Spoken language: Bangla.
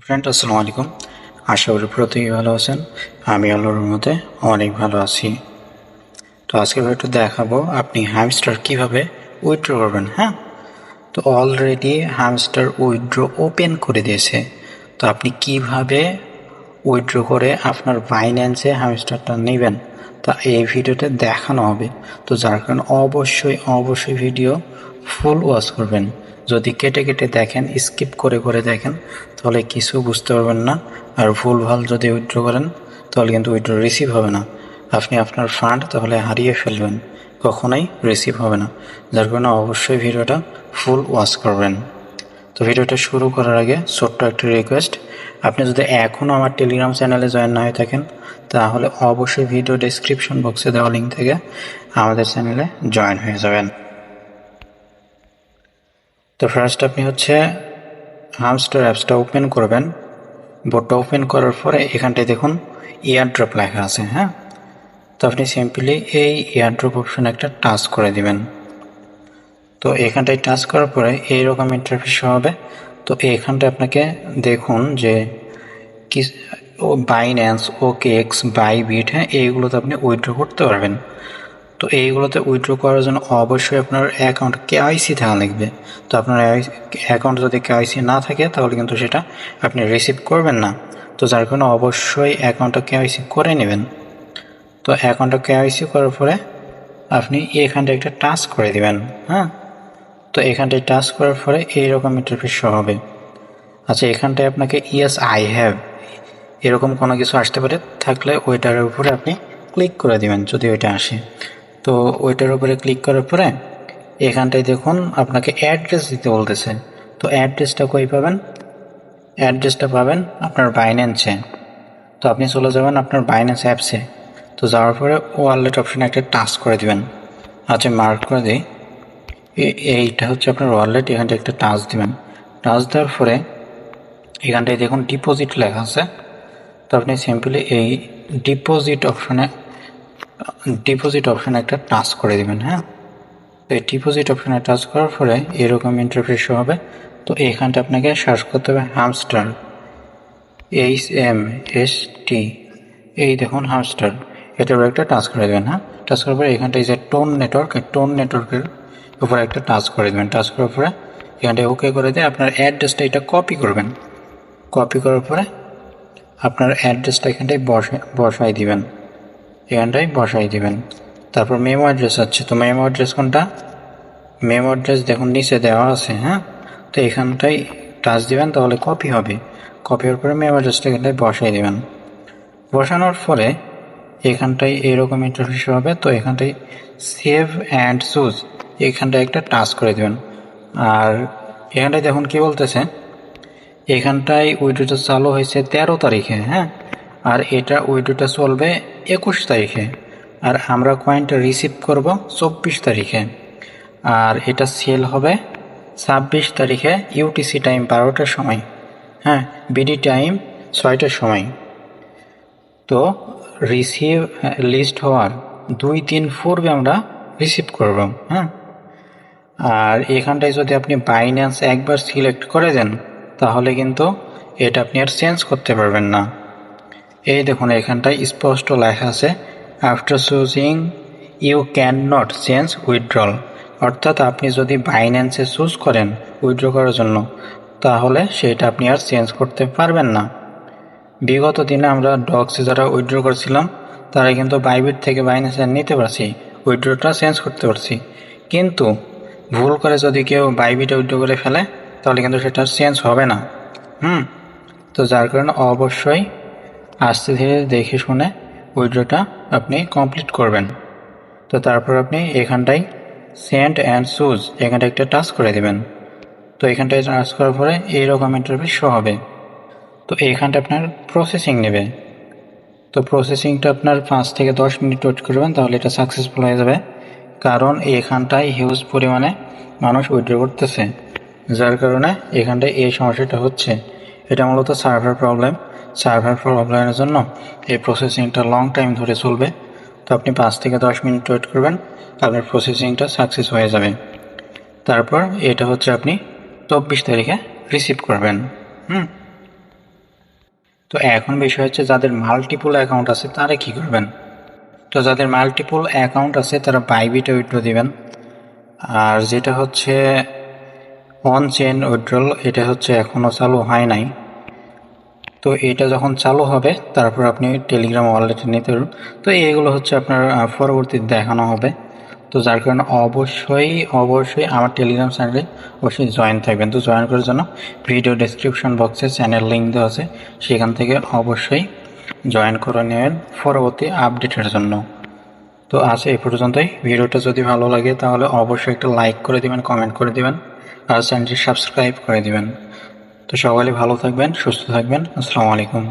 ফ্রেন্ড আসসালামু আলাইকুম। আশা করি প্রত্যেকেই ভালো আছেন। আমি আল্লাহর রহমতে অনেক ভালো আছি। তো আজকে একটু দেখাবো আপনি হ্যামস্টার কিভাবে উইথড্র করবেন। হ্যাঁ, তো অলরেডি হ্যামস্টার উইথড্র ওপেন করে দিয়েছে। তো আপনি কিভাবে উইথড্র করে আপনার বাইন্যান্সে হ্যামস্টারটা নেবেন তা এই ভিডিওতে দেখানো হবে। তো যার কারণে অবশ্যই ভিডিও ফুল ওয়াচ করবেন। যদি কেটে কেটে দেখেন, স্কিপ করে করে দেখেন, তাহলে কিছু বুঝতে পারবেন না। আর ভুলভাল যদি উইথড্র করেন তাহলে কিন্তু উইথড্র রিসিভ হবে না। আপনি আপনার ফান্ড তাহলে হারিয়ে ফেলবেন, কখনোই রিসিভ হবে না। যার কারণে অবশ্যই ভিডিওটা ফুল ওয়াচ করবেন। তো ভিডিওটা শুরু করার আগে ছোট্ট একটা রিকোয়েস্ট, আপনি যদি এখনও আমার টেলিগ্রাম চ্যানেলে জয়েন না হয়ে থাকেন তাহলে অবশ্যই ভিডিও ডেসক্রিপশন বক্সে দেওয়া লিঙ্ক থেকে আমাদের চ্যানেলে জয়েন হয়ে যাবেন। তো ফার্স্ট আপনি হ্যামস্টার অ্যাপসটা ওপেন করবেন। বোর্ডটা ওপেন করার পরে এখানটায় দেখুন এয়ারড্রপ লেখা আছে। হ্যাঁ, তো আপনি সিম্পলি এই এয়ারড্রপ অপশন একটা টাচ করে দিবেন। তো এখানটায় টাচ করার পরে এইরকম ইন্টারফেস হবে। তো এখানটায় আপনাকে দেখুন যে কি বাইন্যান্স, ওকেএক্স, বাইবিট, হ্যাঁ, এইগুলোতে আপনি উইথড্র করতে পারবেন। তো এইগুলোতে উইথড্র করার জন্য অবশ্যই আপনার অ্যাকাউন্ট কেওয়াইসি থাকা লাগবে। তো আপনার অ্যাকাউন্ট যদি কেওয়াইসি না থাকে তাহলে কিন্তু সেটা আপনি রিসিভ করবেন না। তো যার কারণে অবশ্যই অ্যাকাউন্টটা কেওয়াইসি করে নেবেন। তো অ্যাকাউন্টটা কেওয়াইসি করার পরে আপনি এখানটা একটা টাচ করে দিবেন। হ্যাঁ, তো এখানটায় টাচ করার পরে এইরকম ইন্টারফেস শো হবে। আচ্ছা, এখানটায় আপনাকে ইয়েস আই হ্যাভ এরকম কোনো কিছু আসতে পারে, থাকলে ওইটার উপরে আপনি ক্লিক করে দিবেন যদি ওইটা আসে। তো ওইটার উপরে ক্লিক করার পরে এখানটায় দেখুন আপনাকে অ্যাড্রেস দিতে বলতেছে। তো অ্যাড্রেসটা কই পাবেন? অ্যাড্রেসটা পাবেন আপনার বাইন্যান্সে। তো আপনি চলে যাবেন আপনার বাইন্যান্স অ্যাপসে। তো যাওয়ার পরে ওয়ালেট অপশানে একটা টাচ করে দিবেন। আচ্ছা, মার্ক করে দিই, এইটা হচ্ছে আপনার ওয়ালেট। এখানটায় একটা টাচ দিবেন। টাচ দেওয়ার পরে এখানটায় দেখুন ডিপোজিট লেখা আছে। তো আপনি সিম্পলি এই ডিপোজিট অপশানে একটা টাচ করে দিবেন। হ্যাঁ, তো এই ডিপোজিট অপশানে টাচ করার পরে এরকম ইন্টারফেস হবে। তো এখানটা আপনাকে সার্চ করতে হবে হ্যামস্টার, HMST, এই দেখুন হ্যামস্টার, এটার উপরে একটা টাচ করে দেবেন। হ্যাঁ, টাচ করার পরে এখানটায় যে টোন নেটওয়ার্কের উপরে একটা টাচ করে দেবেন। টাচ করার পরে এখানটায় ওকে করে দিয়ে আপনার অ্যাড্রেসটা এটা কপি করবেন। কপি করার পরে আপনার অ্যাড্রেসটা এখানটায় বসাই দিবেন। তারপর মেমো অ্যাড্রেস আছে। তো মেমো অ্যাড্রেস কোনটা? মেমো অ্যাড্রেস দেখুন নিচে দেওয়া আছে। হ্যাঁ, তো এখানটায় টাচ দিবেন, তাহলে কপি হবে। কপি হওয়ার পরে মেমো অ্যাড্রেসটা এখানটায় বসাই দিবেন। বসানোর পরে এখানটায় এরকম ইন্টারফেস হবে। তো এখানটায় সেভ অ্যান্ড চুজ, এখানটায় একটা টাচ করে দেবেন। আর এখানটায় দেখুন কি বলতেছে, এখানটায় উইড্রোটা চালু হয়েছে 13 তারিখে। হ্যাঁ, আর এটা উইড্রোটা চলবে 21 তারিখে। আর আমরা কয়েনটা রিসিভ করব 24 তারিখে। আর এটা সেল হবে 26 তারিখে ইউটিসি টাইম 12টার সময়। হ্যাঁ, বিডি টাইম 6টার সময়। তো রিসিভ লিস্ট হওয়ার 2-3 পূর্বে আমরা রিসিভ করব। হ্যাঁ, আর এখানটায় যদি আপনি বাইন্যান্স একবার সিলেক্ট করে দেন তাহলে কিন্তু এটা আপনি আর চেঞ্জ করতে পারবেন না। এই দেখুন এখানটায় স্পষ্ট লেখা আছে, after choosing you can not change withdrawal. অর্থাৎ আপনি যদি বাইন্যান্সে চুজ করেন উইথড্র করার জন্য তাহলে সেটা আপনি আর চেঞ্জ করতে পারবেন না। বিগত দিনে আমরা ডক্সে যারা উইথড্র করেছিলাম তারা কিন্তু বাইবিট থেকে বাইন্যান্সে নিতে পারছি, উইথড্রটা চেঞ্জ করতে পারছি। কিন্তু ভুল করে যদি কেউ বাইবিটে উইথড্র করে ফেলে তাহলে কিন্তু সেটা চেঞ্জ হবে না। তো যার কারণে অবশ্যই আস্তে ধীরে দেখে শুনে উইথড্রটা আপনি কমপ্লিট করবেন। তো তারপর আপনি এখানটায় সেন্ড অ্যান্ড চুজ, এখানটায় একটা টাচ করে দেবেন। তো এখানটায় টাচ করার পরে এইরকম ইন্টারফেস শো হবে। তো এইখানটা আপনার প্রসেসিং নেবে। তো প্রসেসিংটা আপনার 5 থেকে 10 মিনিট ওয়েট করবেন, তাহলে এটা সাকসেসফুল হয়ে যাবে। কারণ এখানটায় হিউজ পরিমাণে মানুষ উইথড্র করতেছে, যার কারণে এখানটায় এই সমস্যাটা হচ্ছে। এটা মূলত সার্ভার প্রবলেমের জন্য এই প্রসেসিংটা লং টাইম ধরে চলবে। তো আপনি 5 থেকে 10 মিনিট ওয়েট করবেন, আপনার প্রসেসিংটা সাকসেস হয়ে যাবে। তারপর এটা আপনি 24 তারিখে রিসিভ করবেন। তো এখন বিষয় হচ্ছে যাদের মাল্টিপল অ্যাকাউন্ট আছে তারা কি করবেন। তো যাদের মাল্টিপল অ্যাকাউন্ট আছে তারা বাইবিটে উইথড্র দিবেন। আর যেটা হচ্ছে অন চেইন উইথড্রল, এটা হচ্ছে এখনও চালু হয় নাই। তো এটা যখন চালু হবে তারপর আপনি টেলিগ্রাম ওয়ালেটে নিতে পারবেন। তো এইগুলো হচ্ছে আপনার পরবর্তীতে দেখানো হবে। তো যার কারণে অবশ্যই আমার টেলিগ্রাম চ্যানেলে অবশ্যই জয়েন থাকবেন। তো জয়েন করার জন্য ভিডিও ডেসক্রিপশন বক্সে চ্যানেল লিঙ্ক দেওয়া আছে, সেখান থেকে অবশ্যই জয়েন করে নেবেন পরবর্তী আপডেটের জন্য। তো আজ এই পর্যন্তই। ভিডিওটা যদি ভালো লাগে তাহলে অবশ্যই একটা লাইক করে দিবেন, কমেন্ট করে দিবেন আর চ্যানেলটি সাবস্ক্রাইব করে দিবেন। তো সবাই ভালো থাকবেন, সুস্থ থাকবেন। আসসালামু আলাইকুম।